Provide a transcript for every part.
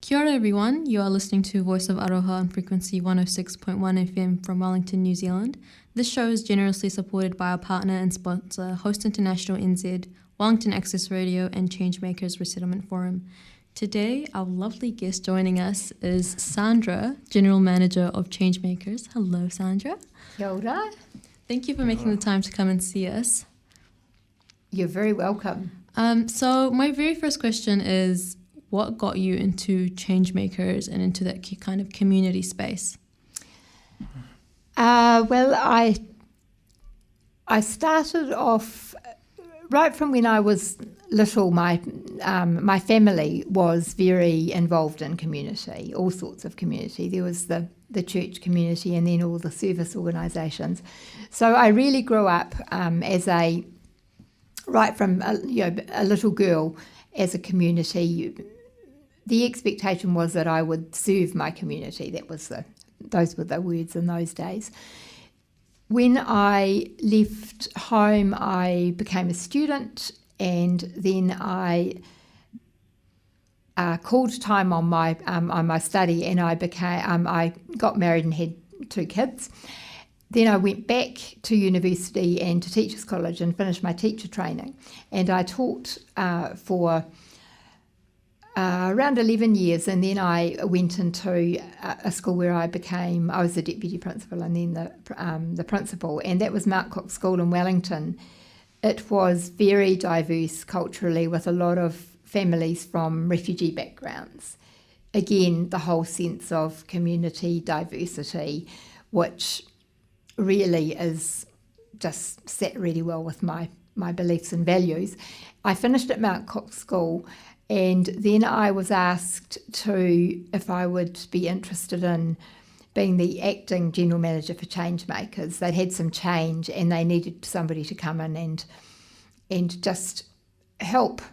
Kia ora everyone, you are listening to Voice of Aroha on frequency 106.1 FM from Wellington, New Zealand. This show is generously supported by our partner and sponsor, Host International NZ, Wellington Access Radio and Changemakers Resettlement Forum. Today, our lovely guest joining us is Sandra, General Manager of Changemakers. Hello, Sandra. Kia ora. Thank you for making the time to come and see us. You're very welcome. So my very first question is, what got you into Changemakers and into that kind of community space? Well, I started off right from when I was little. My family was very involved in community, all sorts of community. There was the church community and then all the service organisations. So I really grew up right from a little girl as a community. The expectation was that I would serve my community. Those were the words in those days. When I left home, I became a student, and then I called time on my study, and I got married and had 2 kids. Then I went back to university and to Teachers College and finished my teacher training, and I taught for around 11 years, and then I went into a school where I was the deputy principal and then the principal, and that was Mount Cook School in Wellington. It was very diverse culturally, with a lot of families from refugee backgrounds. Again, the whole sense of community diversity, which really is just sat really well with my beliefs and values. I finished at Mount Cook School, and then I was asked if I would be interested in being the acting general manager for Changemakers. They'd had some change and they needed somebody to come in and just help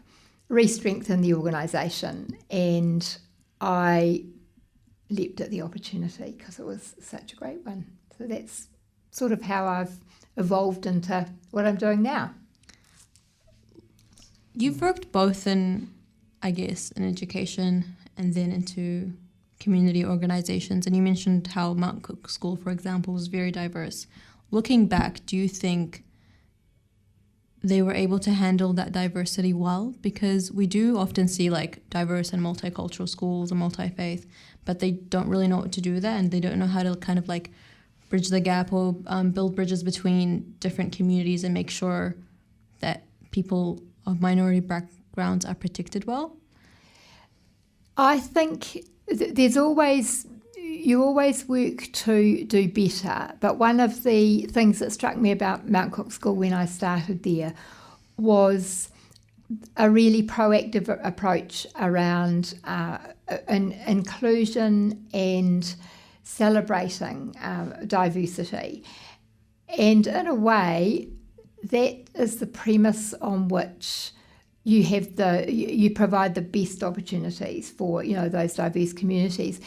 re-strengthen the organisation. And I leapt at the opportunity because it was such a great one. So that's sort of how I've evolved into what I'm doing now. You've worked both in education and then into community organisations, and you mentioned how Mount Cook School, for example, was very diverse. Looking back, do you think they were able to handle that diversity well? Because we do often see diverse and multicultural schools and multi-faith, but they don't really know what to do with that, and they don't know how to kind of bridge the gap or build bridges between different communities and make sure that people of minority backgrounds are protected well? I think you always work to do better, but one of the things that struck me about Mount Cook School when I started there was a really proactive approach around inclusion and celebrating diversity. And in a way, that is the premise on which you provide the best opportunities for those diverse communities.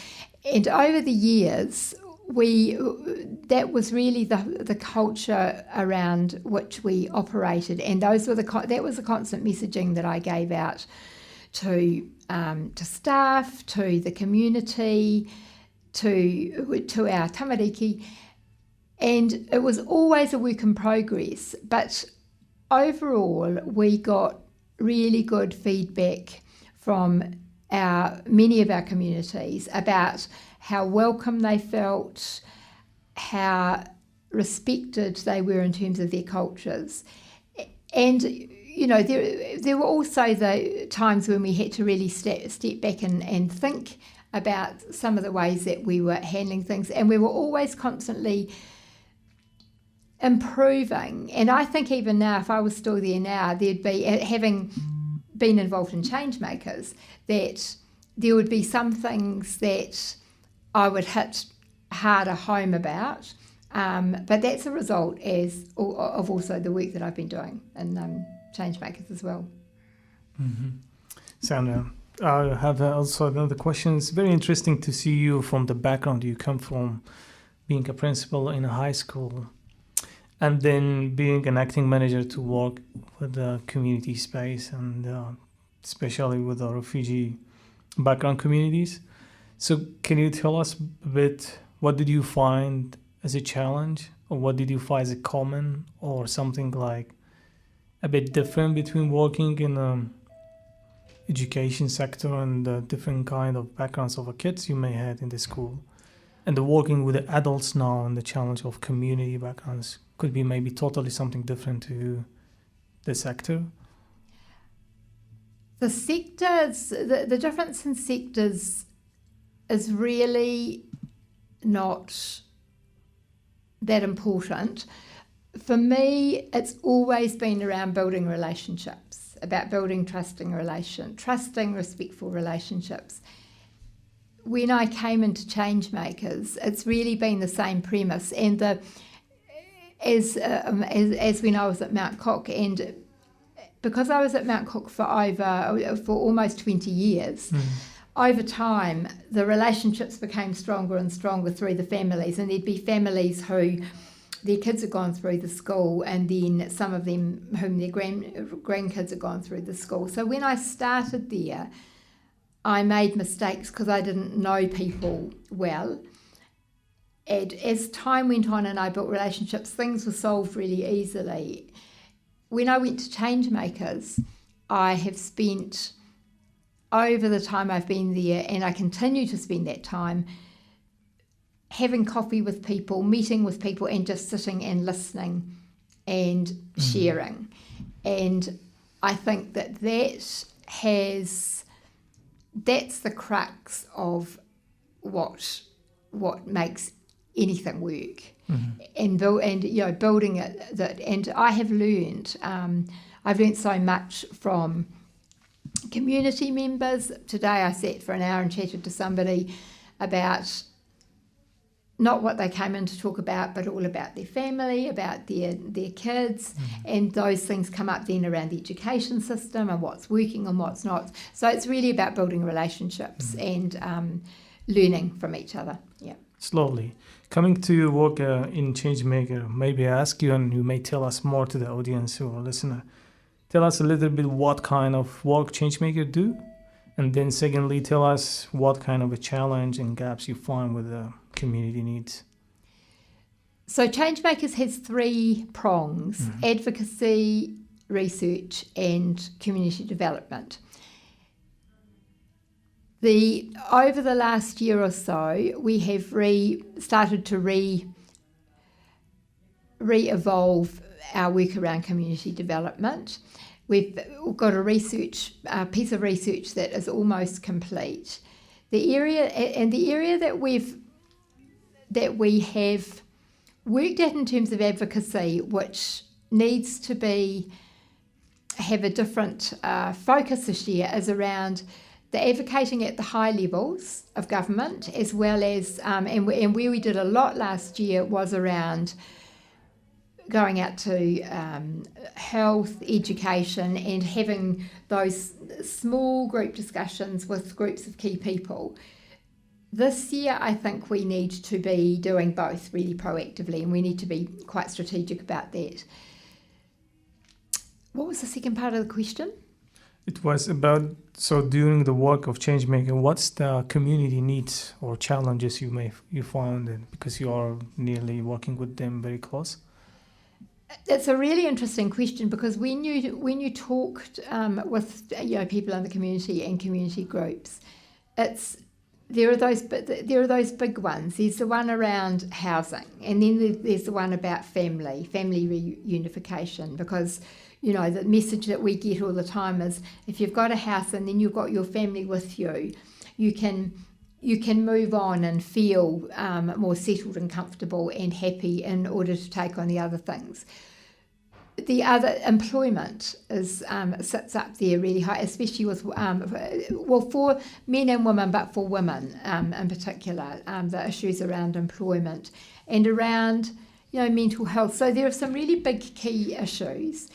And over the years, that was really the culture around which we operated, and that was the constant messaging that I gave out to staff, to the community, to our tamariki. And it was always a work in progress, but overall we got really good feedback from many of our communities about how welcome they felt, how respected they were in terms of their cultures. And there were also the times when we had to really step back and think about some of the ways that we were handling things, and we were always constantly improving. And I think even now, if I was still there now, there'd be, having been involved in Changemakers, that there would be some things that I would hit harder home about, but that's a result of also the work that I've been doing in Changemakers as well. Mm-hmm. Sandra, I have also another question. It's very interesting to see you from the background you come from, being a principal in a high school, and then being an acting manager to work with the community space, and especially with the refugee background communities. So can you tell us a bit, what did you find as a challenge, or what did you find as a common, or something like a bit different between working in education sector and the different kind of backgrounds of the kids you may have in the school, and the working with the adults now, and the challenge of community backgrounds could be maybe totally something different to the sector? The sectors, the difference in sectors is really not that important. For me, it's always been around building relationships, about building trusting, respectful relationships. When I came into Changemakers, it's really been the same premise. And as when I was at Mount Cook, and because I was at Mount Cook for almost 20 years, over time the relationships became stronger and stronger through the families, and there'd be families who their kids had gone through the school, and then some of them whom their grandkids had gone through the school. So when I started there, I made mistakes because I didn't know people well. And as time went on and I built relationships, things were solved really easily. When I went to Changemakers, I have spent, over the time I've been there, and I continue to spend that time, having coffee with people, meeting with people, and just sitting and listening and sharing. And I think that's the crux of what makes anything work. And building it. And I have learned. I've learned so much from community members. Today I sat for an hour and chatted to somebody about not what they came in to talk about, but all about their family, about their kids, and those things come up then around the education system and what's working and what's not. So it's really about building relationships and learning from each other. Yeah. Slowly. Coming to your work in Changemaker, maybe I ask you, and you may tell us more to the audience or listener. Tell us a little bit what kind of work Changemaker do, and then secondly, tell us what kind of a challenge and gaps you find with the community needs. So Changemakers has 3 prongs: advocacy, research, and community development. Over the last year or so, we have started to re-evolve our work around community development. We've got a piece of research that is almost complete. The area that we have worked at in terms of advocacy, which needs to have a different focus this year, is around the advocating at the high levels of government, as well as, and where we did a lot last year was around going out to health, education, and having those small group discussions with groups of key people. This year, I think we need to be doing both really proactively, and we need to be quite strategic about that. What was the second part of the question? It was about, so during the work of Changemaker, what's the community needs or challenges you found, because you are nearly working with them very close? It's a really interesting question, because when you talked with people in the community and community groups, there are those big ones. There's the one around housing, and then there's the one about family reunification, because the message that we get all the time is, if you've got a house and then you've got your family with you, you can move on and feel more settled and comfortable and happy in order to take on the other things. The other, employment sits up there really high, especially with for men and women, but for women in particular, the issues around employment and around mental health. So there are some really big key issues.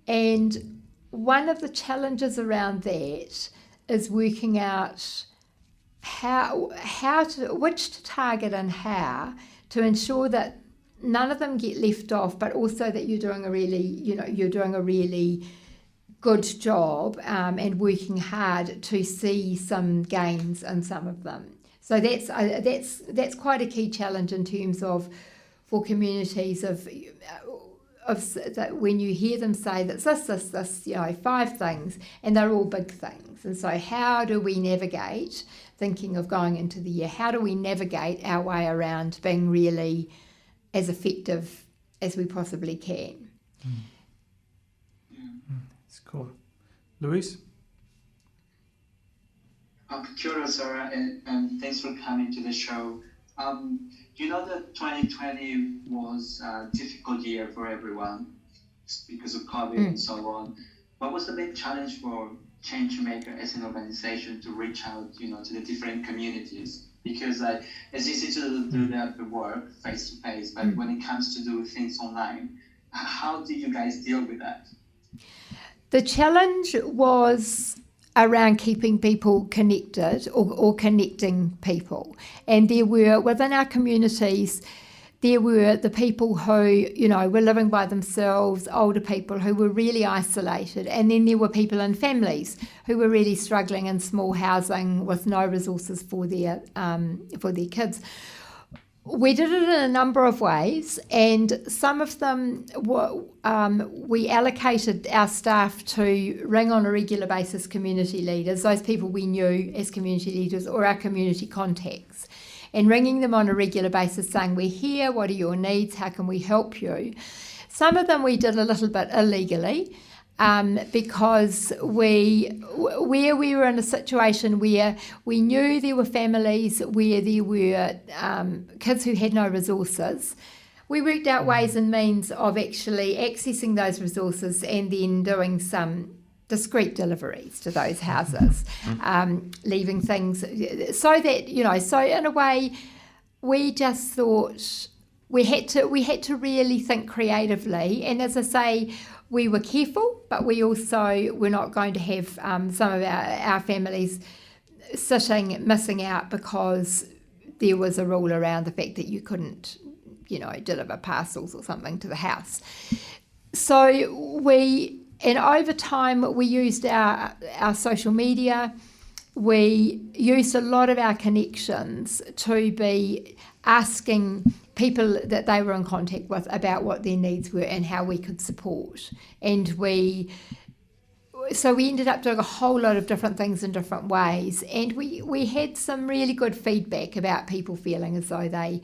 And one of the challenges around that is working out which to target and how to ensure that none of them get left off, but also that you're doing a really good job and working hard to see some gains in some of them. So that's quite a key challenge in terms of for communities of that when you hear them say that this, 5 things, and they're all big things. And so how do we navigate, thinking of going into the year, how do we navigate our way around being really as effective as we possibly can? It's cool. Louise? I'm curious, Sarah, and thanks for coming to the show. You know that 2020 was a difficult year for everyone because of COVID and so on. What was the big challenge for Changemaker as an organization to reach out, to the different communities? Because it's easy to do the work face to face, but when it comes to do things online, how do you guys deal with that? The challenge was around keeping people connected or connecting people. And there were, within our communities, there were the people who, were living by themselves, older people who were really isolated. And then there were people in families who were really struggling in small housing with no resources for their kids. We did it in a number of ways, and some of them we allocated our staff to ring on a regular basis community leaders, those people we knew as community leaders or our community contacts, and ringing them on a regular basis saying, we're here, what are your needs, how can we help you? Some of them we did a little bit illegally, because we were in a situation where we knew there were families where there were kids who had no resources. We worked out ways and means of actually accessing those resources and then doing some discreet deliveries to those houses, leaving things so that, so in a way we just thought we had to really think creatively. And as I say, we were careful, but we also were not going to have some of our families missing out because there was a rule around the fact that you couldn't, deliver parcels or something to the house. So and over time, we used our social media. We used a lot of our connections to be asking people that they were in contact with about what their needs were and how we could support. And so we ended up doing a whole lot of different things in different ways. And we had some really good feedback about people feeling as though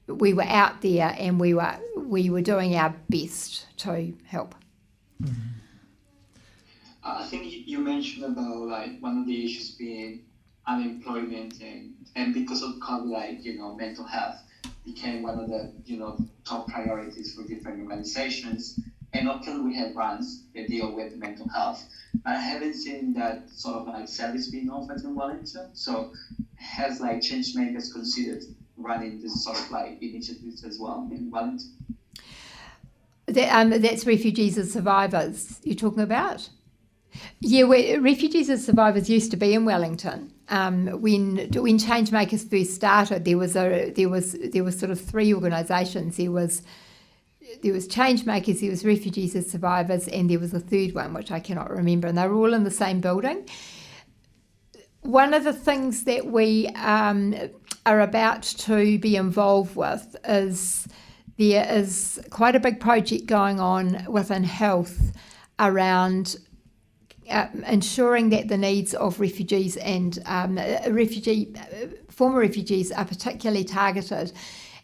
we were out there and we were doing our best to help. Mm-hmm. I think you mentioned about one of the issues being unemployment and because of COVID, mental health became one of the top priorities for different organizations. And often we have grants that deal with mental health. I haven't seen that sort of service being offered in Wellington. So has Changemakers considered running this sort of initiatives as well in Wellington? That's Refugees and Survivors you're talking about? Yeah, Refugees and Survivors used to be in Wellington. When Changemakers first started, there was sort of 3 organisations. There was Changemakers, there was Refugees and Survivors, and there was a third one which I cannot remember, and they were all in the same building. One of the things that we are about to be involved with is there is quite a big project going on within health around ensuring that the needs of refugees and former refugees are particularly targeted.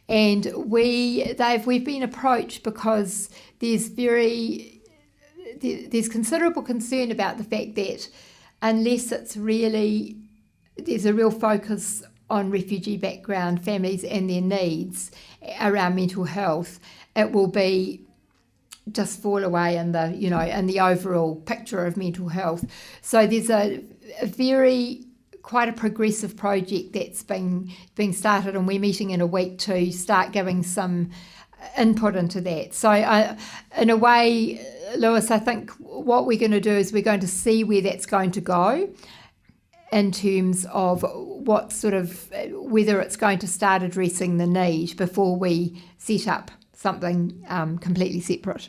And we've been approached because there's considerable concern about the fact that unless there's a real focus on refugee background families and their needs around mental health, it will be just fall away in the overall picture of mental health. So there's quite a progressive project that's being started, and we're meeting in a week to start giving some input into that. So in a way, Lewis, I think what we're going to do is we're going to see where that's going to go in terms of whether it's going to start addressing the need before we set up something completely separate.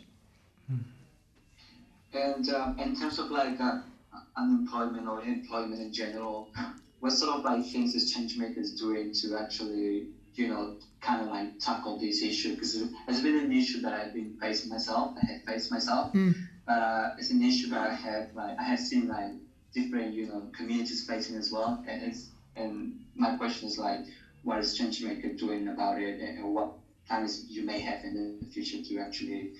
And in terms of like unemployment or employment in general, what sort of like things is Changemakers doing to actually, kind of like tackle this issue? Because it's been an issue that I've been facing myself. I have faced myself, but it's an issue that I have seen like different communities facing as well. And my question is like, what is Changemaker doing about it, and what plans you may have in the future to actually,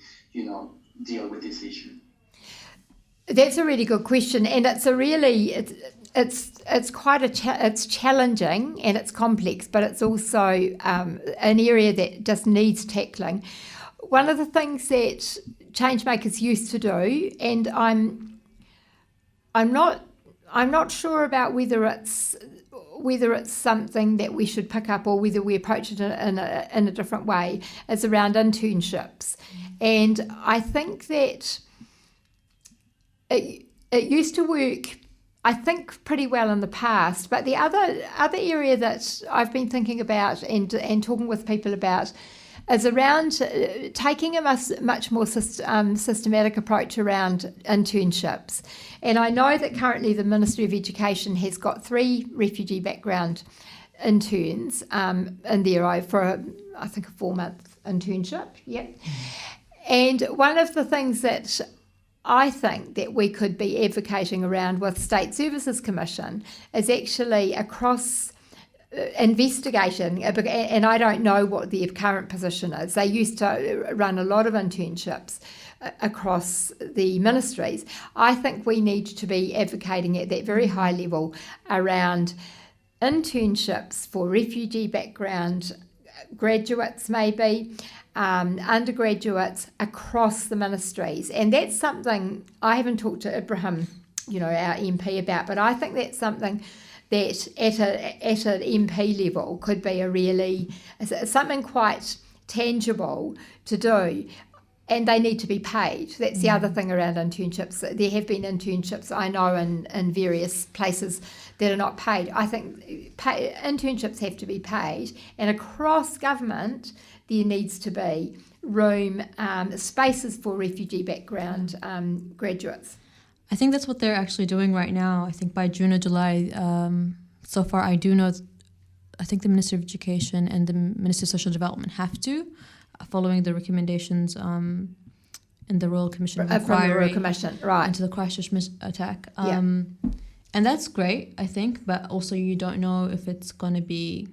deal with this issue? That's a really good question, and it's a really it's quite it's challenging and it's complex, but it's also an area that just needs tackling. One of the things that Changemakers used to do, and I'm not sure about whether it's something that we should pick up or whether we approach it in a different way, is around internships, and I think that it used to work, I think, pretty well in the past. But the other area that I've been thinking about and talking with people about is around taking a much more systematic approach around internships. And I know that currently the Ministry of Education has got 3 refugee background interns in there for I think a 4-month internship. Yeah. And one of the things that I think that we could be advocating around with State Services Commission is actually across investigation, and I don't know what their current position is. They used to run a lot of internships across the ministries. I think we need to be advocating at that very high level around internships for refugee background graduates, maybe undergraduates across the ministries. And that's something I haven't talked to Ibrahim, our MP, about, but I think that's something that at an MP level could be something quite tangible to do. And they need to be paid. That's the other thing around internships. There have been internships, I know, in various places that are not paid. I think internships have to be paid. And across government, there needs to be room, spaces for refugee background graduates. I think that's what they're actually doing right now. I think by June or July, so far I do know, I think the Minister of Education and the Minister of Social Development have to, following the recommendations in the Royal Commission of Inquiry from the Royal Commission, right, into the Christchurch attack. And that's great, I think, but also you don't know if it's going to be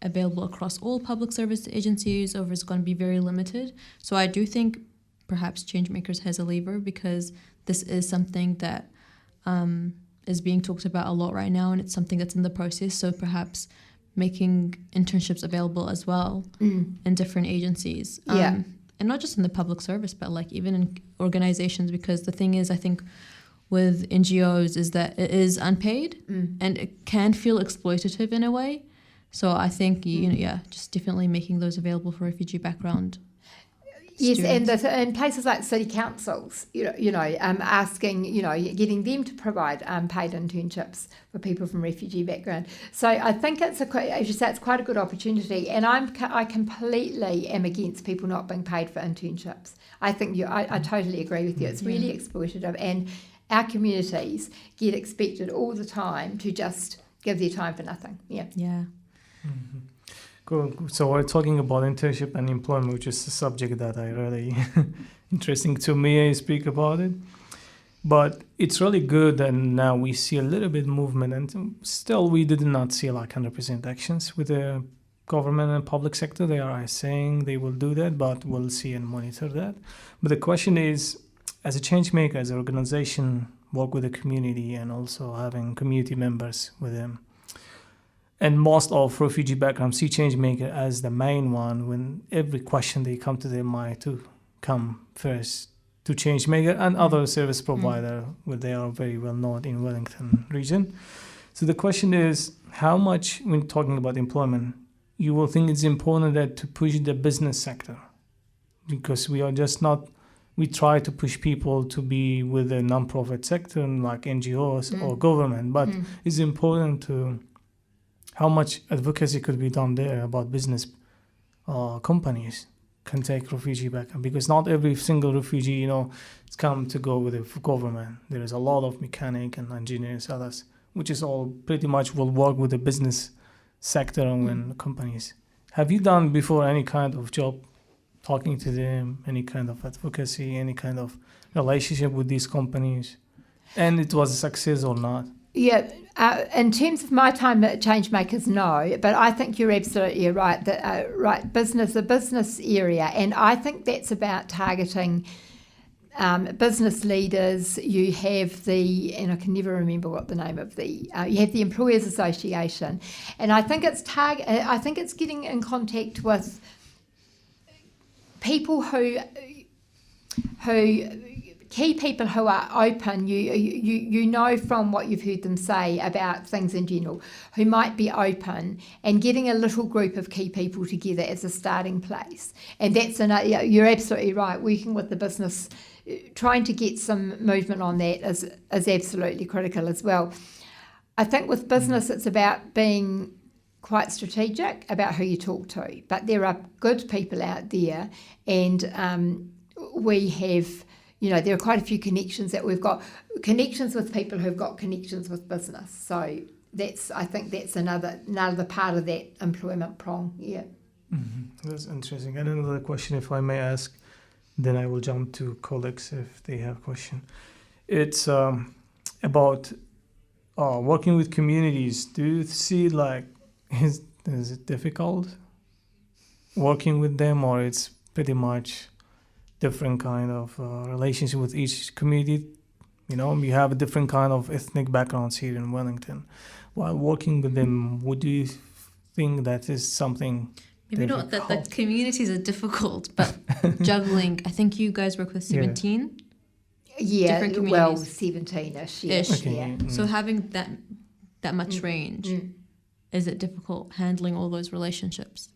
available across all public service agencies or if it's going to be very limited. So I do think perhaps Changemakers has a lever, because this is something that is being talked about a lot right now, and it's something that's in the process. So perhaps making internships available as well in different agencies. And not just in the public service, but like even in organizations, because the thing is, I think with NGOs is that it is unpaid and it can feel exploitative in a way. So I think, just definitely making those available for refugee background Yes, students. and in places like city councils, asking, getting them to provide paid internships for people from refugee background. So I think as you say, it's quite a good opportunity. And I completely am against people not being paid for internships. I think I totally agree with you. It's really exploitative, and our communities get expected all the time to just give their time for nothing. Yeah. Yeah. Mm-hmm. Cool. So we're talking about internship and employment, which is a subject that I really interesting to me. I speak about it, but it's really good, and now we see a little bit movement, and still we did not see like 100% actions with the government and public sector. They are saying they will do that, but we'll see and monitor that. But the question is, as a change maker, as an organization, work with the community and also having community members with them. And most of refugee background see Changemaker as the main one when every question they come to their mind to come first to Changemaker and other service provider where they are very well known in Wellington region. So the question is, how much, when talking about employment, you will think it's important that to push the business sector, because we are just not, we try to push people to be with the non-profit sector like NGOs or government, but it's important to how much advocacy could be done there about business companies can take refugee background, because not every single refugee, it's come to go with the government. There is a lot of mechanic and engineers, others, which is all pretty much will work with the business sector and when companies. Have you done before any kind of job talking to them, any kind of advocacy, any kind of relationship with these companies? And it was a success or not? Yeah, in terms of my time at Changemakers, no, but I think you're absolutely right. The business area, and I think that's about targeting business leaders. You have and I can never remember what the name of you have the Employers Association, and I think it's getting in contact with people who key people who are open, you know from what you've heard them say about things in general, who might be open, and getting a little group of key people together as a starting place. And that's you're absolutely right, working with the business, trying to get some movement on that is absolutely critical as well. I think with business it's about being quite strategic about who you talk to, but there are good people out there, and we have... there are quite a few connections that we've got, connections with people who've got connections with business. So I think that's another part of that employment prong, yeah. Mm-hmm. That's interesting. And another question, if I may ask, then I will jump to colleagues if they have a question. It's about working with communities. Do you see is it difficult working with them, or it's pretty much different kind of relationship with each community? You have a different kind of ethnic backgrounds here in Wellington. While working with them, would you think that is something maybe difficult? not that the communities are difficult, but juggling, I think you guys work with 17 different communities. Well, 17-ish, yeah. Okay. Yeah. So having that much range, is it difficult handling all those relationships?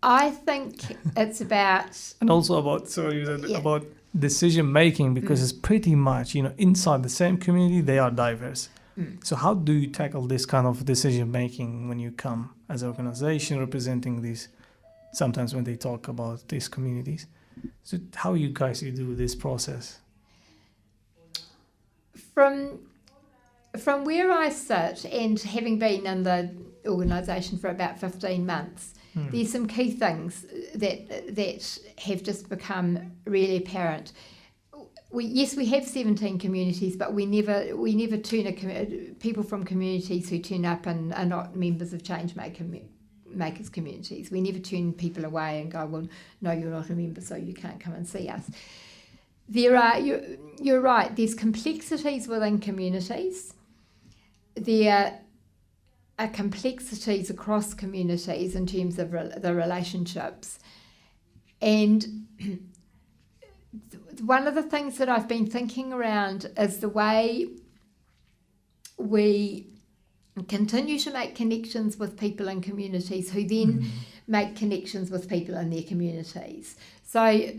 I think it's about... And also about decision making, because it's pretty much, inside the same community, they are diverse. So how do you tackle this kind of decision making when you come as an organization representing these, sometimes when they talk about these communities? So how you guys do this process? From where I sit, and having been in the organisation for about 15 months, there's some key things that have just become really apparent. We have 17 communities, but we never turn people from communities who turn up and are not members of Changemakers communities. We never turn people away and go, well, no, you're not a member, so you can't come and see us. You're right, there's complexities within communities. There are complexities across communities in terms of the relationships. And one of the things that I've been thinking around is the way we continue to make connections with people in communities who then make connections with people in their communities. So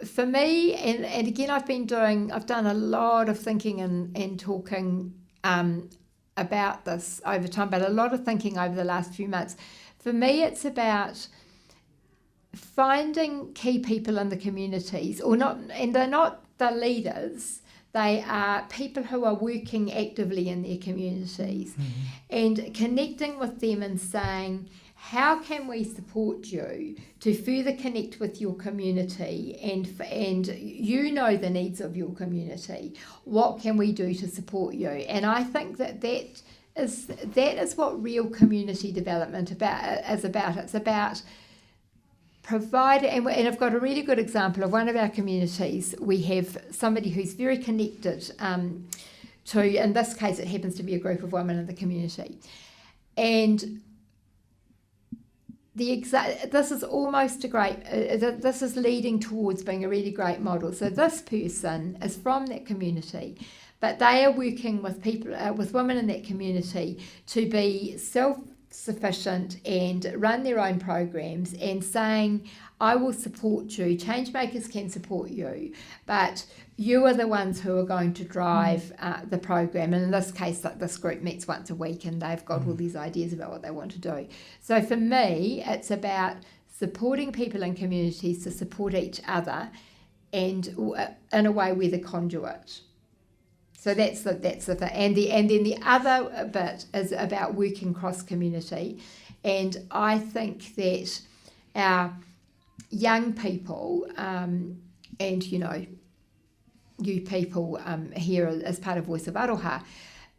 for me, and again, I've done a lot of thinking and talking about this over time, but a lot of thinking over the last few months. For me, it's about finding key people in the communities, and they're not the leaders, they are people who are working actively in their communities, and connecting with them and saying, how can we support you to further connect with your community, and the needs of your community? What can we do to support you? And I think that is what real community development is about. It's about providing, and I've got a really good example of one of our communities. We have somebody who's very connected to, in this case, it happens to be a group of women in the community, and this is almost a great, this is leading towards being a really great model. So this person is from that community, but they are working with people, with women in that community to be self-sufficient and run their own programs, and saying, I will support you, Changemakers can support you, but you are the ones who are going to drive the program. And in this case, this group meets once a week, and they've got all these ideas about what they want to do. So for me, it's about supporting people in communities to support each other, and in a way we're the conduit. So that's the thing. And then the other bit is about working cross community, and I think that our young people and you people here as part of Voice of Aroha,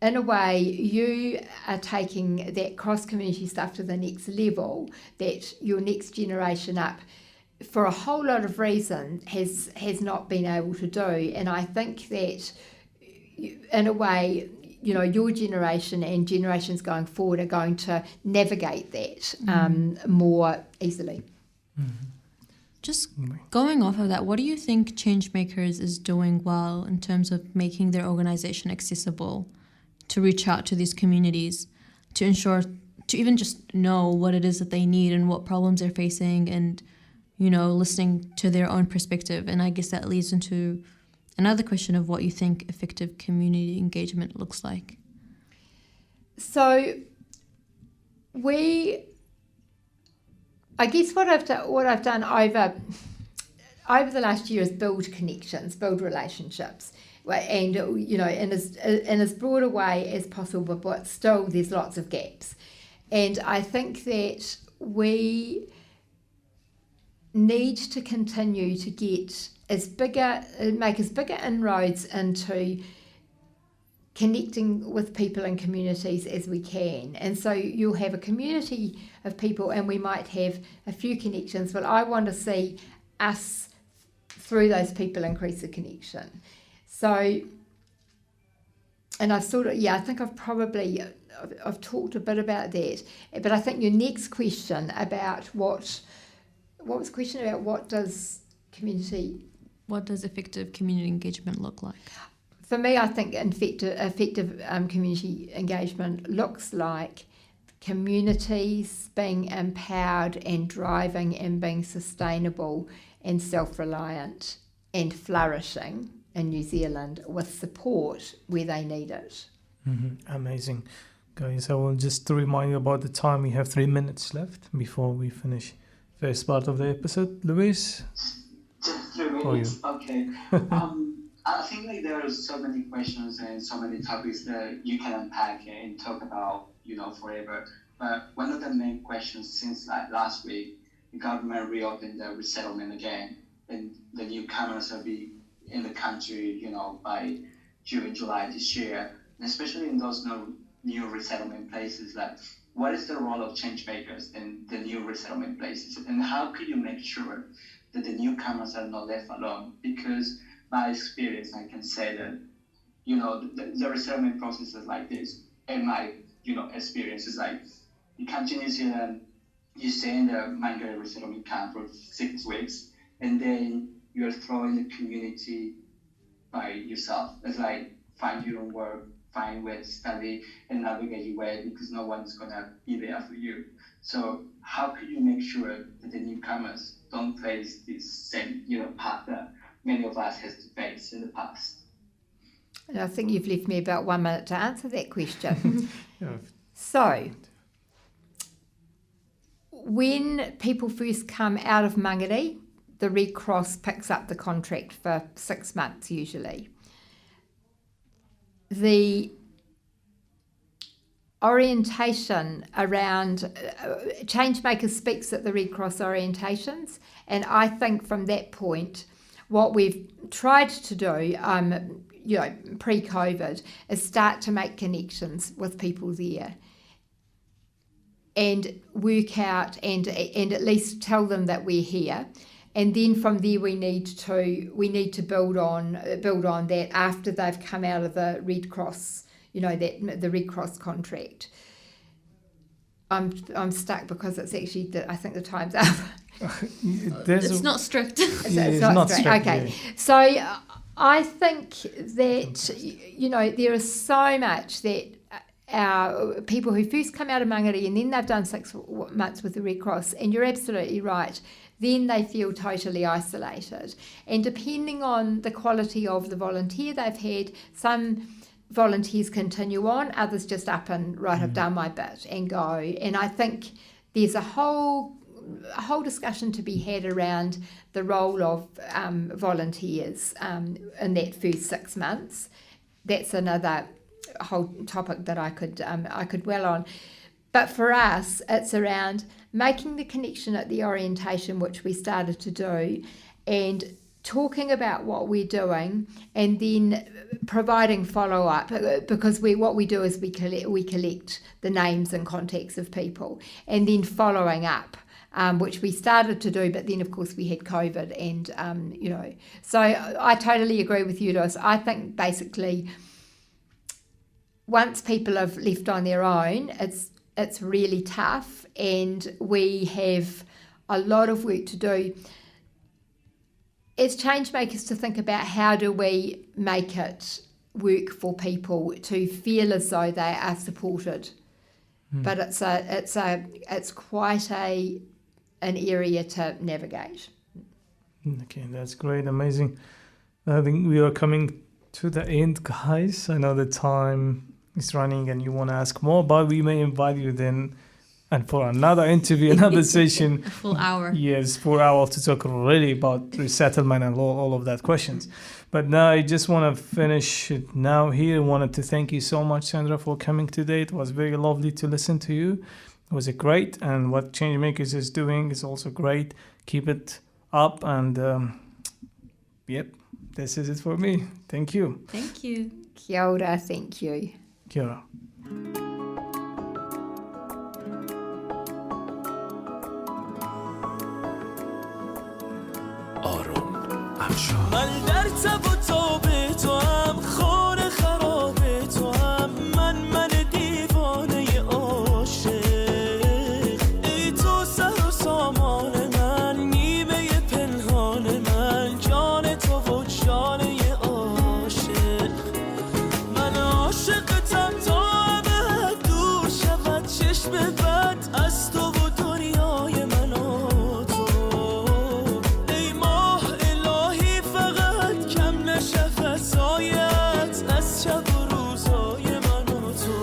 in a way you are taking that cross community stuff to the next level that your next generation up, for a whole lot of reasons, has not been able to do. And I think that in a way, your generation and generations going forward are going to navigate that more easily. Mm-hmm. Just going off of that, what do you think Changemakers is doing well in terms of making their organization accessible to reach out to these communities, to ensure, to even just know what it is that they need and what problems they're facing, and, listening to their own perspective? And I guess that leads into another question of what you think effective community engagement looks like. So I guess what I've done over the last year is build connections, build relationships, and in as broad a way as possible, but still there's lots of gaps. And I think that we need to continue to make as bigger inroads into connecting with people and communities as we can. And so you'll have a community of people and we might have a few connections, but I want to see us through those people increase the connection. So, and I've I think I've talked a bit about that, but I think your next question about what was the question about what does effective community engagement look like? For me, I think effective community engagement looks like communities being empowered and driving and being sustainable and self-reliant and flourishing in New Zealand with support where they need it. Mm-hmm. Amazing. Guys, I will just remind you about the time. We have 3 minutes left before we finish first part of the episode. Luis? Just 3 minutes? Okay. I think there are so many questions and so many topics that you can unpack and talk about, forever. But one of the main questions since last week, the government reopened the resettlement again, and the newcomers will be in the country, by June, July this year, and especially in those new resettlement places. What is the role of Changemakers in the new resettlement places, and how could you make sure that the newcomers are not left alone? Because my experience, I can say that, the resettlement processes like this, and my, experience is you come to New Zealand, you stay in the Mangere resettlement camp for 6 weeks, and then you're thrown in the community by yourself. It's find your own work, find where to study, and navigate your way, because no one's gonna be there for you. So how could you make sure that the newcomers don't face this same, path that many of us has to face in the past? And I think you've left me about 1 minute to answer that question. Yeah. So, when people first come out of Mangere, the Red Cross picks up the contract for 6 months usually. The orientation around Changemakers speaks at the Red Cross orientations, and I think from that point, what we've tried to do, pre-COVID, is start to make connections with people there, and work out and at least tell them that we're here. And then from there we need to build on that after they've come out of the Red Cross, the Red Cross contract. I'm stuck because it's actually I think the time's up. It's not strict. It's not strict. Okay, yeah. So I think that there is so much that our people who first come out of Mangere and then they've done 6 months with the Red Cross, and you're absolutely right, then they feel totally isolated. And depending on the quality of the volunteer they've had, some volunteers continue on, others just up and right, I've done my bit and go. And I think there's a whole a whole discussion to be had around the role of volunteers in that first 6 months. That's another whole topic that I could dwell on. But for us, it's around making the connection at the orientation, which we started to do, and talking about what we're doing, and then providing follow-up, because what we do is we collect the names and contacts of people, and then following up, which we started to do, but then of course we had COVID, and so I totally agree with you, Lewis. I think basically once people have left on their own, it's really tough, and we have a lot of work to do as change makers to think about how do we make it work for people to feel as though they are supported. But it's quite an area to navigate. Okay, that's great, amazing. I think we are coming to the end, guys. I know the time is running and you want to ask more, but we may invite you then and for another interview, another session. A full hour. Yes, 4 hours to talk really about resettlement and all of that questions. But now I just want to finish it now here. I wanted to thank you so much, Sandra, for coming today. It was very lovely to listen to you. It was great. And what Changemakers is doing is also great. Keep it up. And yep, this is it for me. Thank you. Thank you. Kia ora, thank you. Kia ora. من در تب و تاب تو هم خانه خراب تو هم من دیوانه عاشق ای تو سر و سامان من نیمه پنهان من جان تو و جانه عاشق من عاشقتم تا ابد دور شود چشم بد از تو و دنیای من و تو ای ماه الهی فقط کم نشه فسایت از شب و روزای من و تو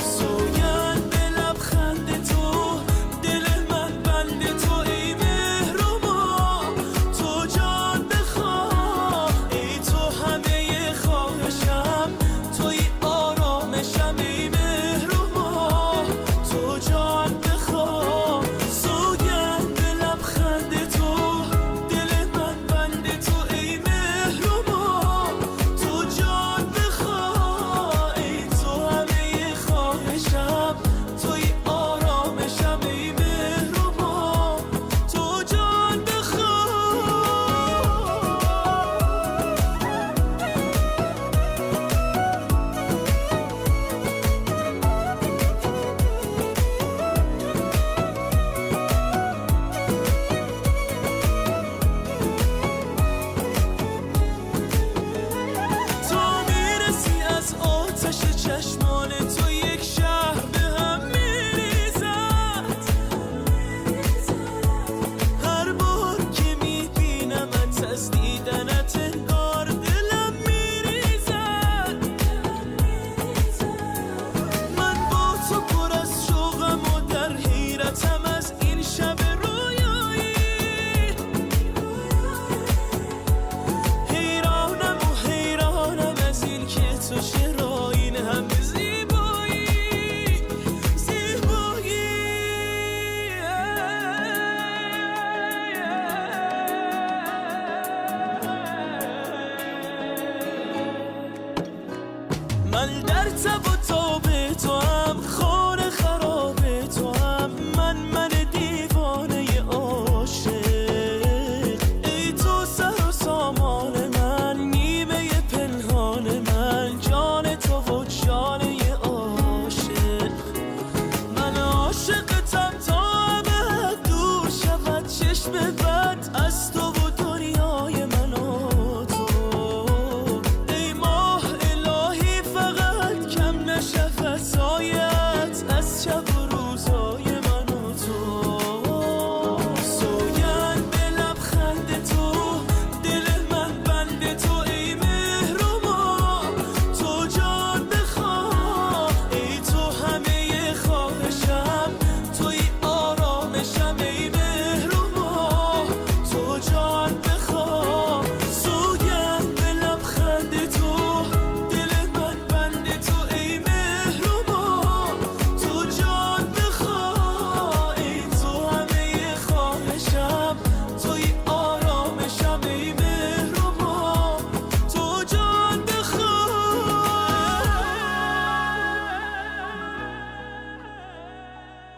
سوگند به لبخند تو دل من بند تو ای مهربا تو جان بخواه ای تو همه خواهشم توی آرامشم ای مهربا تو جان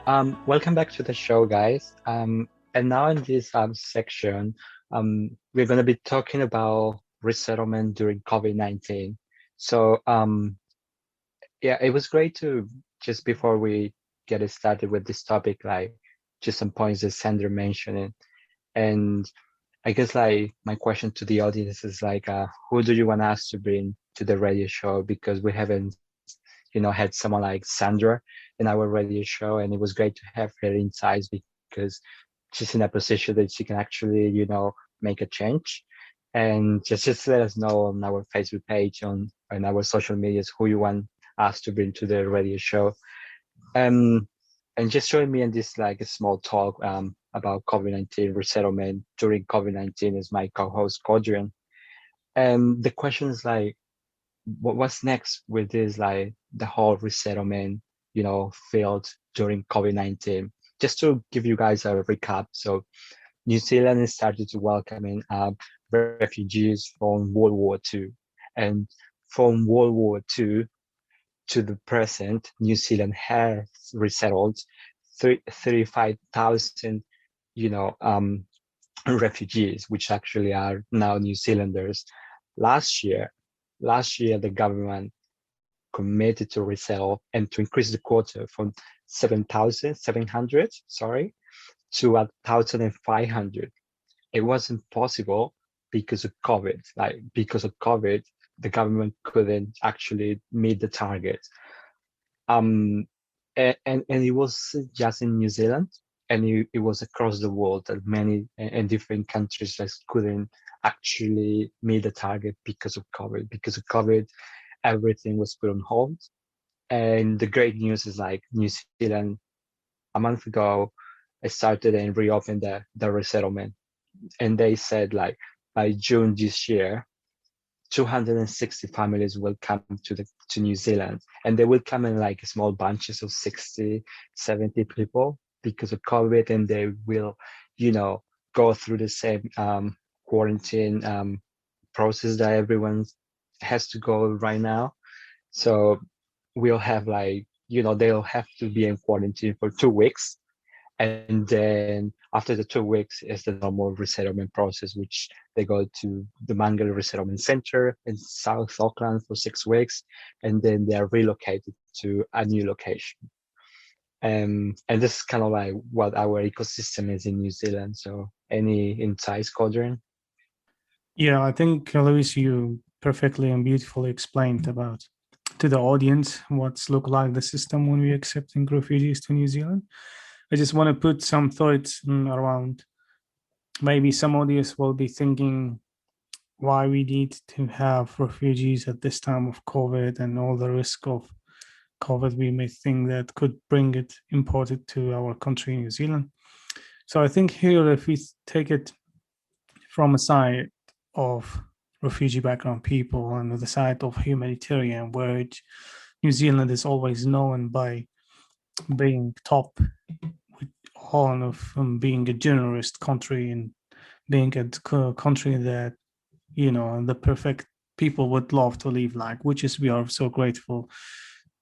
Welcome back to the show, guys. And now in this section, we're going to be talking about resettlement during COVID-19. So, yeah, it was great to just before we get it started with this topic, like just some points that Sandra mentioned. And I guess like my question to the audience is like, who do you want us to bring to the radio show? Because we haven't, had someone like Sandra in our radio show, and it was great to have her insights because she's in a position that she can actually, make a change. And just let us know on our Facebook page, on our social medias, who you want us to bring to the radio show. And just join me in this like a small talk about COVID-19 resettlement during COVID-19 is my co-host Codrian. And the question is like, what's next with this, like the whole resettlement, field during COVID-19? Just to give you guys a recap. So New Zealand has started to welcome in refugees from World War II. And from World War II to the present, New Zealand has resettled 35,000, refugees, which actually are now New Zealanders. Last year, the government committed to resettle and to increase the quota from 7,700, to 1,500. It wasn't possible because of COVID. Because of COVID, the government couldn't actually meet the target. And it was just in New Zealand, and it was across the world that many and different countries just couldn't actually meet the target because of COVID. Because of COVID, everything was put on hold. And the great news is like New Zealand, a month ago, it started and reopened the resettlement. And they said like by June this year, 260 families will come to New Zealand, and they will come in like small bunches of 60, 70 people because of COVID, and they will, go through the same quarantine process that everyone has to go right now. So we'll have like, they'll have to be in quarantine for 2 weeks. And then after the 2 weeks is the normal resettlement process, which they go to the Mangali Resettlement Center in South Auckland for 6 weeks, and then they are relocated to a new location. And this is kind of like what our ecosystem is in New Zealand. So any insights, Codrian? Yeah, I think, Luis, you perfectly and beautifully explained about to the audience what's look like the system when we're accepting refugees to New Zealand. I just want to put some thoughts around. Maybe some audience will be thinking why we need to have refugees at this time of COVID and all the risk of COVID we may think that could bring it imported to our country, New Zealand. So I think here, if we take it from a side of refugee background people and the side of humanitarian, where New Zealand is always known by being top on of being a generous country and being a country that the perfect people would love to live like, which is we are so grateful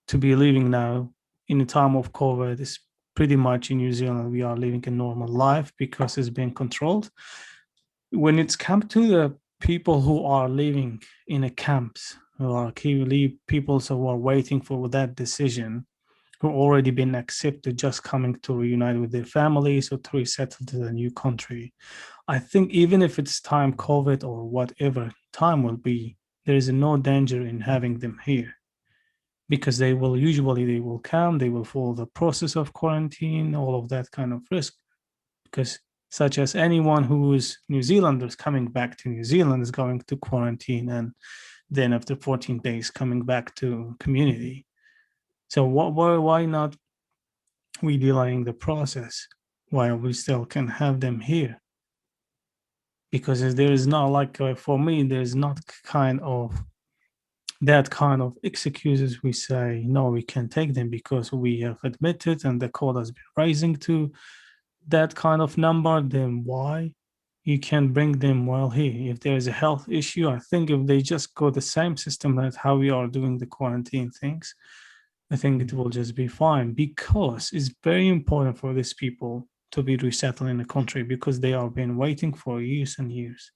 to be living now in a time of COVID. Is pretty much in New Zealand we are living a normal life because it's being controlled. When it's come to the people who are living in a camps, who are people who are waiting for that decision, who already been accepted, just coming to reunite with their families or to resettle to the new country. I think even if it's time COVID or whatever time will be, there is no danger in having them here, because they will come, they will follow the process of quarantine, all of that kind of risk. Because such as anyone who is New Zealanders coming back to New Zealand is going to quarantine, and then after 14 days coming back to community. So why not we delaying the process while we still can have them here? Because there is not like, for me, there's not that kind of excuses. We say, no, we can't take them because we have admitted and the code has been rising to that kind of number. Then why you can bring them while here? If there is a health issue, I think if they just go the same system as how we are doing the quarantine things, I think it will just be fine, because it's very important for these people to be resettled in the country, because they have been waiting for years and years.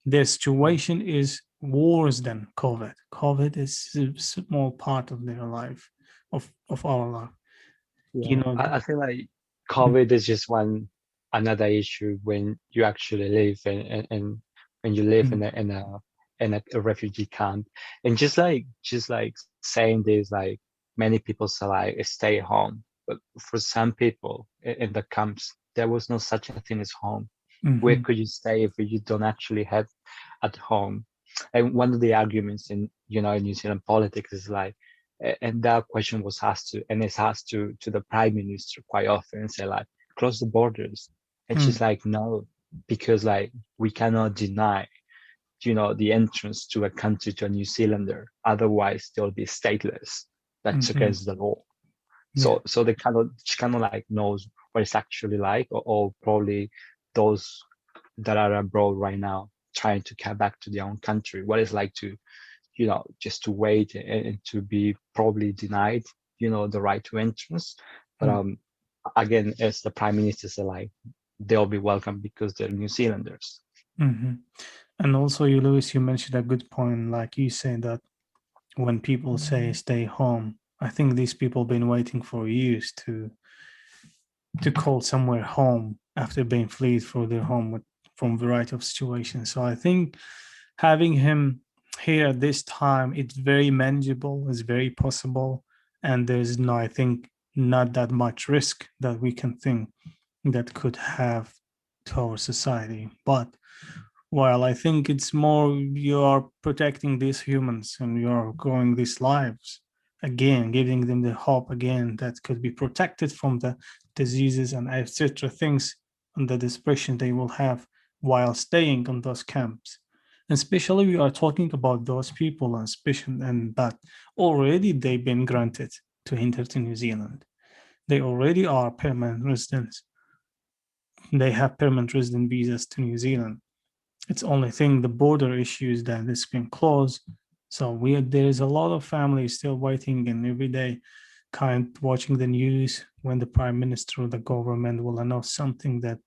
Their situation is worse than COVID. COVID is a small part of their life, of our life. You know, I feel like COVID is just another issue when you actually live and when you live in a refugee camp. And just like saying this, like many people say like stay home, but for some people in the camps there was no such a thing as home. Where Mhm. could you stay if you don't actually have at home? And one of the arguments in New Zealand politics is like, and that question was asked to, and it's asked to the prime minister quite often, and say like, close the borders. And she's like, no, because like we cannot deny, the entrance to a country to a New Zealander. Otherwise, they'll be stateless. That's Mhm. against the law. Yeah. So she kind of like knows what it's actually like, or probably those that are abroad right now trying to come back to their own country, what it's like to, just to wait and to be probably denied, the right to entrance. But Mm. again, as the prime minister said, like they'll be welcome because they're New Zealanders. Mhm. And also, you, Lewis, you mentioned a good point. Like you say that when people say stay home, I think these people been waiting for years to call somewhere home after being fled for their home from a variety of situations. So I think having him here at this time, it's very manageable, it's very possible, and there's no, I think, not that much risk that we can think that could have to our society. But while I think it's more you are protecting these humans and you're growing these lives again, giving them the hope again that could be protected from the diseases and etc. things and the depression they will have while staying on those camps. And especially we are talking about those people and special and that already they've been granted to enter to New Zealand. They already are permanent residents. They have permanent resident visas to New Zealand. It's only thing the border issues that it's been closed. So there's a lot of families still waiting and every day kind of watching the news when the prime minister or the government will announce something that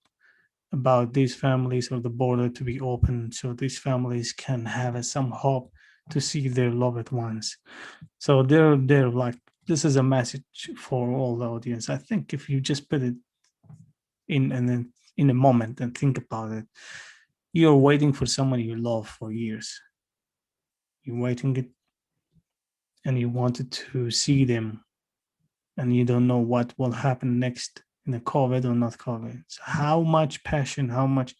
about these families or the border to be open so these families can have some hope to see their loved ones. So they're like, this is a message for all the audience. I think if you just put it in and then in a moment and think about it, you're waiting for someone you love for years. You're waiting it and you wanted to see them and you don't know what will happen next in the COVID or not COVID. So how much passion, how much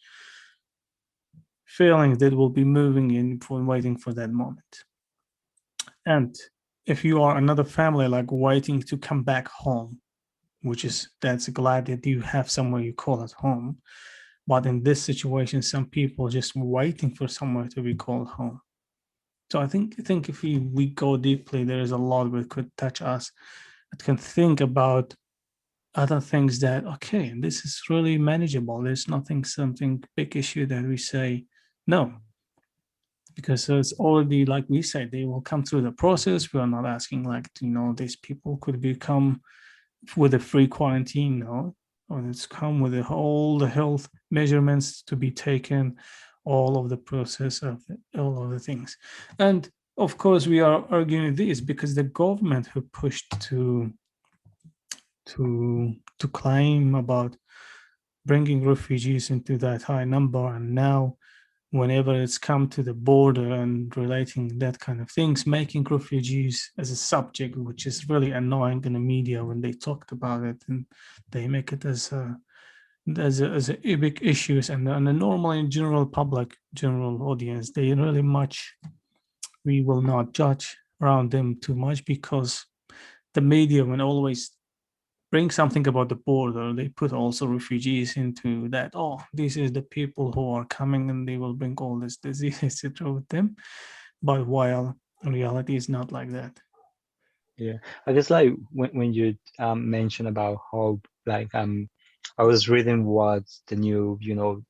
feelings that will be moving in for waiting for that moment. And if you are another family like waiting to come back home, which is that's glad that you have somewhere you call it home. But in this situation, some people just waiting for somewhere to be called home. So I think if we go deeply, there is a lot that could touch us. It can think about other things that okay, this is really manageable. There's nothing something big issue that we say no, because it's already like we said, they will come through the process. We are not asking like these people could become with a free quarantine, no, or it's come with all the health measurements to be taken, all of the process of all of the things. And of course, we are arguing this because the government who pushed to claim about bringing refugees into that high number, and now whenever it's come to the border and relating that kind of things, making refugees as a subject, which is really annoying in the media when they talked about it, and they make it as a big issues, and the normal in general public, general audience, they really much, we will not judge around them too much because the media when always bring something about the border, they put also refugees into that. Oh, this is the people who are coming and they will bring all this disease, etc. with them. But while in reality, it's not like that. Yeah, I guess like when you mentioned about how like I was reading what the new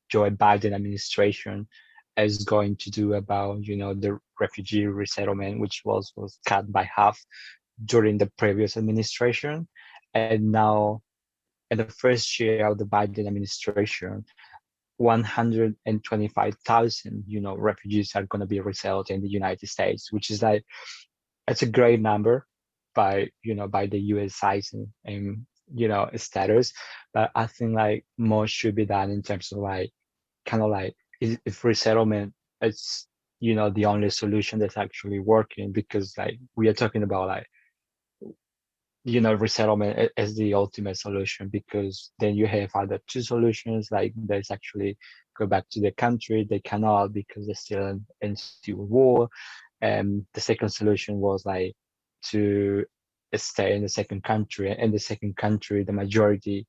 Joe Biden administration is going to do about the refugee resettlement, which was cut by half during the previous administration, and now in the first year of the Biden administration, 125,000, refugees are going to be resettled in the United States, which is like, it's a great number by, by the US size and status. But I think like more should be done in terms of like, kind of like, if resettlement, it's, the only solution that's actually working, because like we are talking about like, resettlement as the ultimate solution, because then you have other two solutions, like there's actually go back to the country. They cannot, because they're still in civil war. And the second solution was like to stay in the second country. And the second country, the majority,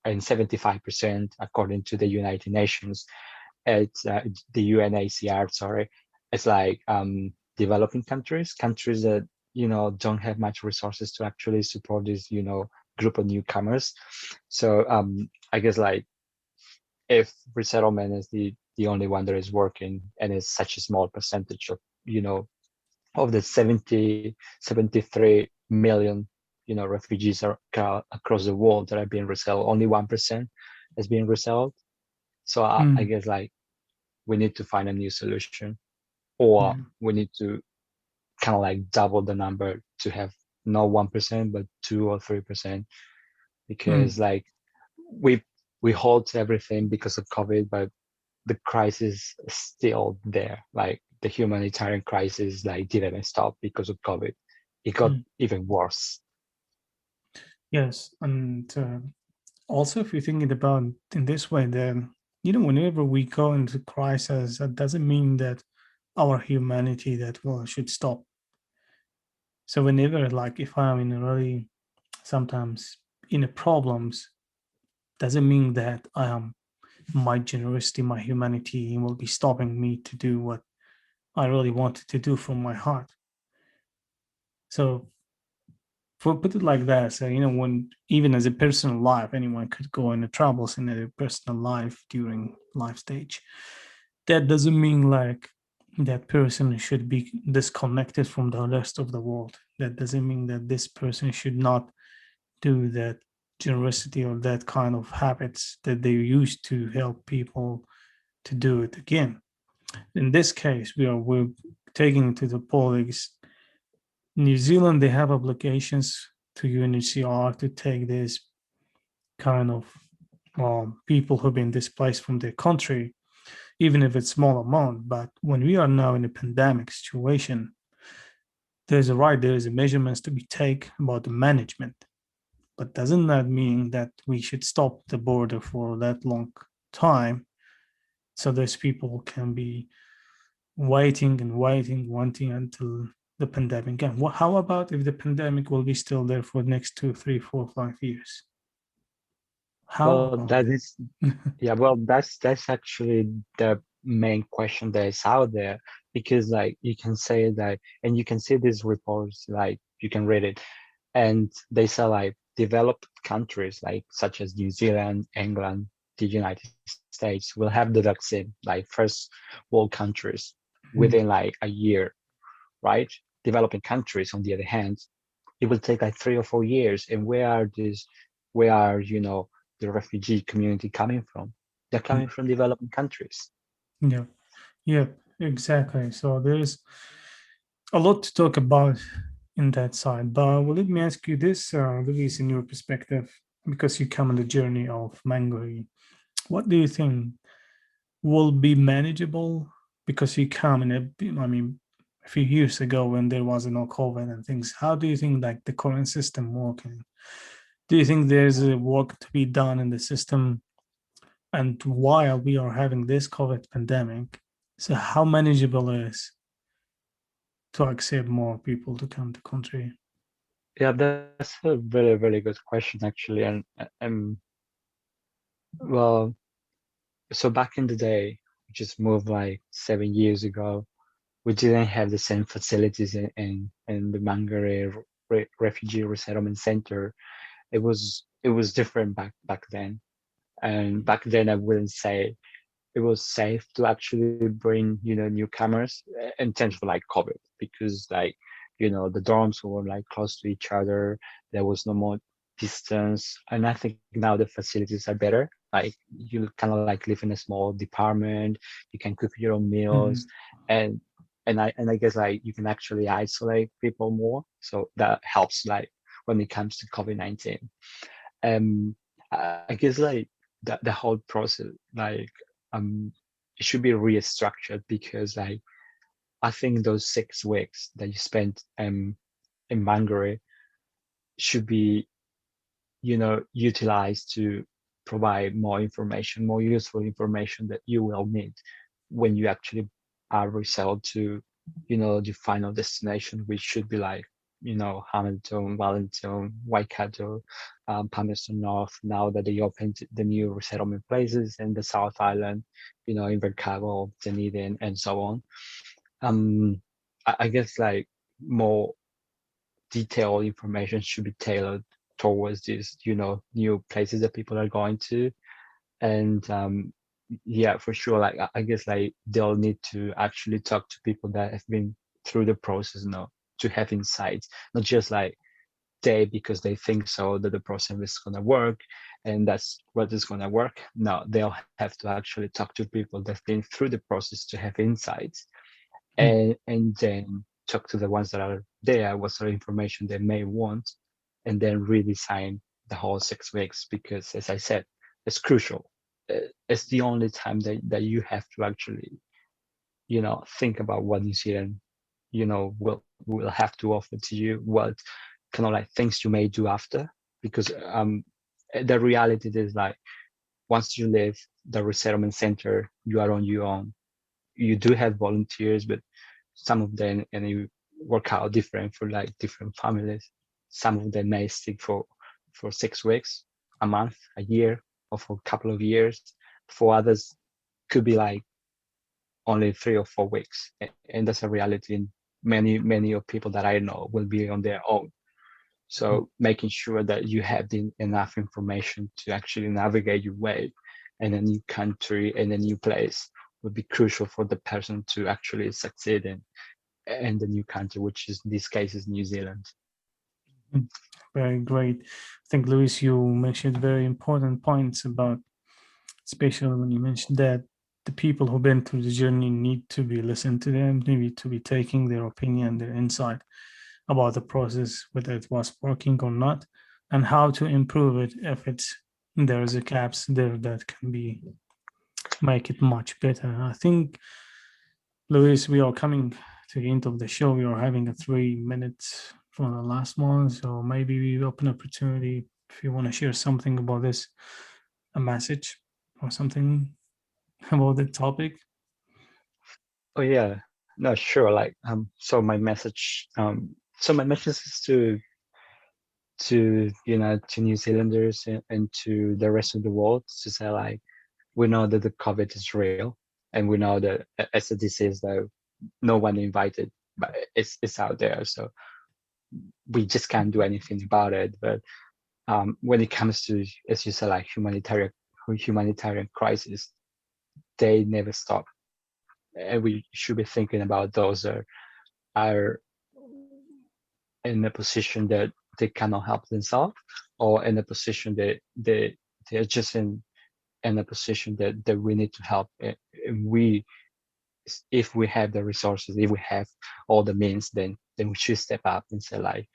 and 75%, according to the United Nations, it's the UNHCR, sorry, it's like developing countries that don't have much resources to actually support this group of newcomers. So I guess like, if resettlement is the only one that is working, and is such a small percentage of of the 73 million refugees are across the world that are being resettled, only 1% is being resettled. So I guess like we need to find a new solution, or we need to kind of like double the number to have not 1% but 2 or 3%, because like we halt everything because of COVID, but the crisis is still there. Like the humanitarian crisis like didn't stop because of COVID. It got even worse. Yes, and also if you're thinking about in this way, then whenever we go into crisis, that doesn't mean that our humanity should stop. So whenever, like, if I'm in a really sometimes in a problems, doesn't mean that my generosity, my humanity will be stopping me to do what I really wanted to do from my heart. So for put it like that, so when even as a personal life, anyone could go into troubles in a personal life during life stage. That doesn't mean like that person should be disconnected from the rest of the world. That doesn't mean that this person should not do that generosity or that kind of habits that they used to help people to do it again. In this case, we're taking it to the politics. New Zealand, they have obligations to UNHCR to take this kind of people who've been displaced from their country, even if it's small amount. But when we are now in a pandemic situation, there is a measurements to be taken about the management. But doesn't that mean that we should stop the border for that long time, so those people can be waiting and waiting, wanting until the pandemic ends? How about if the pandemic will be still there for the next 2, 3, 4, 5 years? Well, that's actually the main question that is out there, because like you can say that, and you can see these reports, like you can read it, and they say like developed countries like such as New Zealand, England, the United States will have the vaccine, like first world countries, within like a year, right? Developing countries, on the other hand, it will take like 3 or 4 years. And where are the refugee community coming from? They're coming from developing countries. Yeah, exactly. So there's a lot to talk about in that side. But let me ask you this, Luis, in your perspective, because you come on the journey of Mangori, what do you think will be manageable? Because you come in a few years ago when there was no COVID and things. How do you think like the current system working? Do you think there's a work to be done in the system? And while we are having this COVID pandemic, so how manageable is to accept more people to come to country? Yeah, that's a very, very good question, actually. And well, so back in the day, we just moved like 7 years ago. We didn't have the same facilities in the Mangere Refugee Resettlement Center. It was different back then. And back then, I wouldn't say it was safe to actually bring newcomers in terms of like COVID, because like the dorms were like close to each other. There was no more distance, and I think now the facilities are better. Like you kind of like live in a small department, you can cook your own meals, and I guess like you can actually isolate people more, so that helps like when it comes to COVID-19. I guess like the whole process, like it should be restructured, because like I think those 6 weeks that you spent in Bangalore should be, utilized to provide more information, more useful information that you will need when you actually are resettled to, the final destination, which should be like, Hamilton, Wellington, Waikato, Palmerston North, now that they opened the new resettlement places in the South Island, Invercargill, Dunedin, and so on. I guess like more detailed information should be tailored towards these, new places that people are going to. And yeah, for sure, like I guess like they'll need to actually talk to people that have been through the process now, to have insights, not just like because they think so that the process is going to work and that's what is going to work. No, they'll have to actually talk to people that've been through the process to have insights, and then talk to the ones that are there, what sort of information they may want, and then redesign the whole 6 weeks, because as I said, it's crucial. It's the only time that you have to actually, think about what New Zealand, will have to offer to you, what kind of like things you may do after, because the reality is like once you leave the resettlement center, you are on your own. You do have volunteers, but some of them, and you work out different for like different families. Some of them may stick for 6 weeks, a month, a year, or for a couple of years. For others, could be like only 3 or 4 weeks, and that's a reality. And many of people that I know will be on their own. So making sure that you have enough information to actually navigate your way in a new country, in a new place, would be crucial for the person to actually succeed in the new country, which is in this case is New Zealand. Very great. I think, Luis, you mentioned very important points about, especially when you mentioned that the people who've been through the journey need to be listened to them, need to be taking their opinion, their insight about the process, whether it was working or not, and how to improve it if there's a gaps there that can be make it much better. I think, Luis, we are coming to the end of the show. We are having a 3 minutes for the last one, so maybe we open opportunity if you want to share something about this, a message or something about the topic. Oh yeah, no, sure. Like so my message is to to New Zealanders and to the rest of the world, to say like, we know that the COVID is real, and we know that as a disease that no one invited, but it's out there, so we just can't do anything about it. But when it comes to, as you said, like humanitarian crisis, they never stop, and we should be thinking about those that are in a position that they cannot help themselves, or in a position that they're just in a position that we need to help. And if we have the resources, if we have all the means, then we should step up and say like,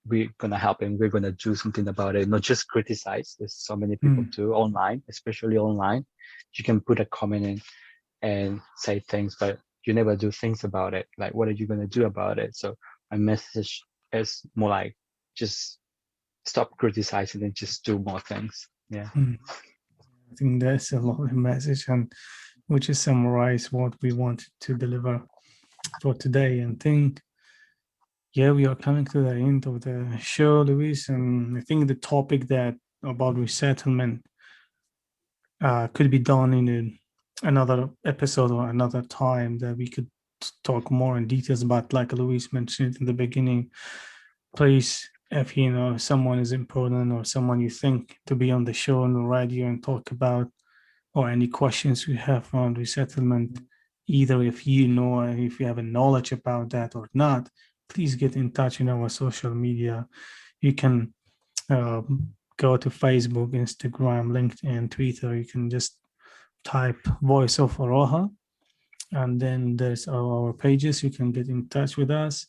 we're gonna help and we're gonna do something about it, not just criticize. There's so many people do online, especially online. You can put a comment in and say things, but you never do things about it. Like, what are you gonna do about it? So my message is more like, just stop criticizing and just do more things. Yeah. I think that's a lovely message, and which is summarize what we wanted to deliver for today. And think, yeah, we are coming to the end of the show, Luis, and I think the topic that about resettlement could be done in another episode or another time, that we could talk more in details about. Like Luis mentioned in the beginning, please, if someone is important or someone you think to be on the show on the radio and talk about, or any questions you have on resettlement, either if you have a knowledge about that or not, please get in touch in our social media. You can go to Facebook, Instagram, LinkedIn, Twitter. You can just type Voice of Aroha, and then there's our pages. You can get in touch with us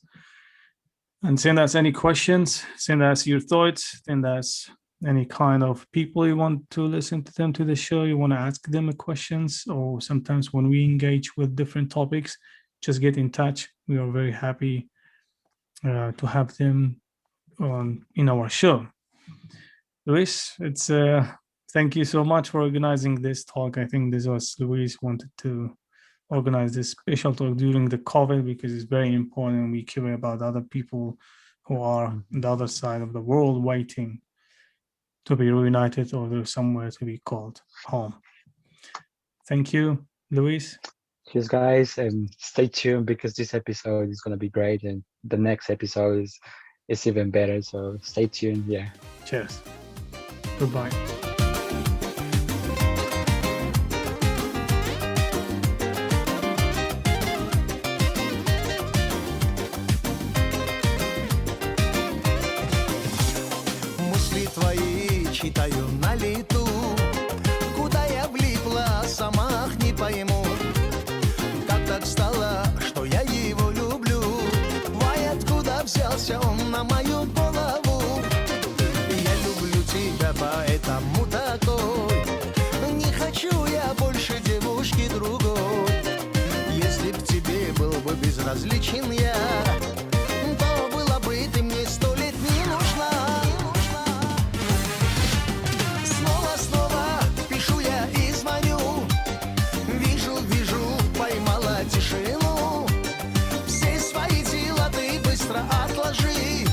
and send us any questions, send us your thoughts, send us any kind of people you want to listen to them to the show, you want to ask them questions, or sometimes when we engage with different topics, just get in touch. We are very happy to have them in our show. Luis, it's thank you so much for organizing this talk. I think this was Luis wanted to organize this special talk during the COVID because it's very important. We care about other people who are on the other side of the world waiting to be reunited or there's somewhere to be called home. Thank you, Luis. Cheers, guys, and stay tuned because this episode is going to be great, and the next episode is even better. So stay tuned. Yeah. Cheers. Goodbye. Мысли твои читаю на лету. Куда я влипла, сама не пойму. Как так стало, что я его люблю? Вай, откуда взялся он на мою голову? Я люблю тебя, поэтому такой. Не хочу я больше девушки другой. Если б тебе был бы безразличен я, то была бы ты мне 100 лет не нужна. Снова пишу я и звоню. Вижу, поймала тишину. Все свои дела ты быстро отложи.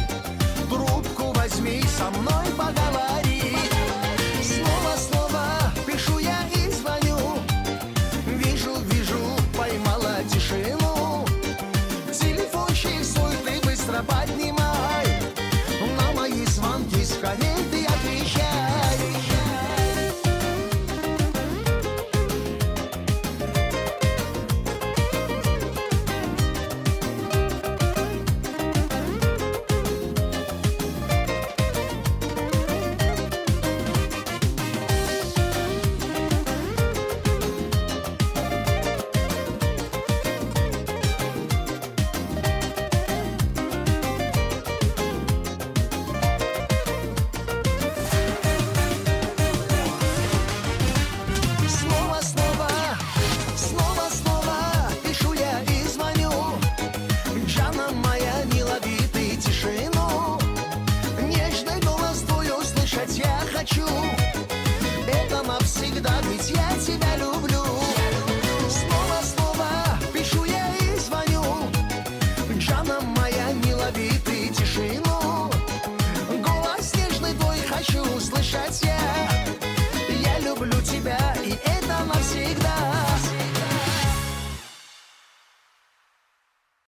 Трубку возьми, со мной поговори.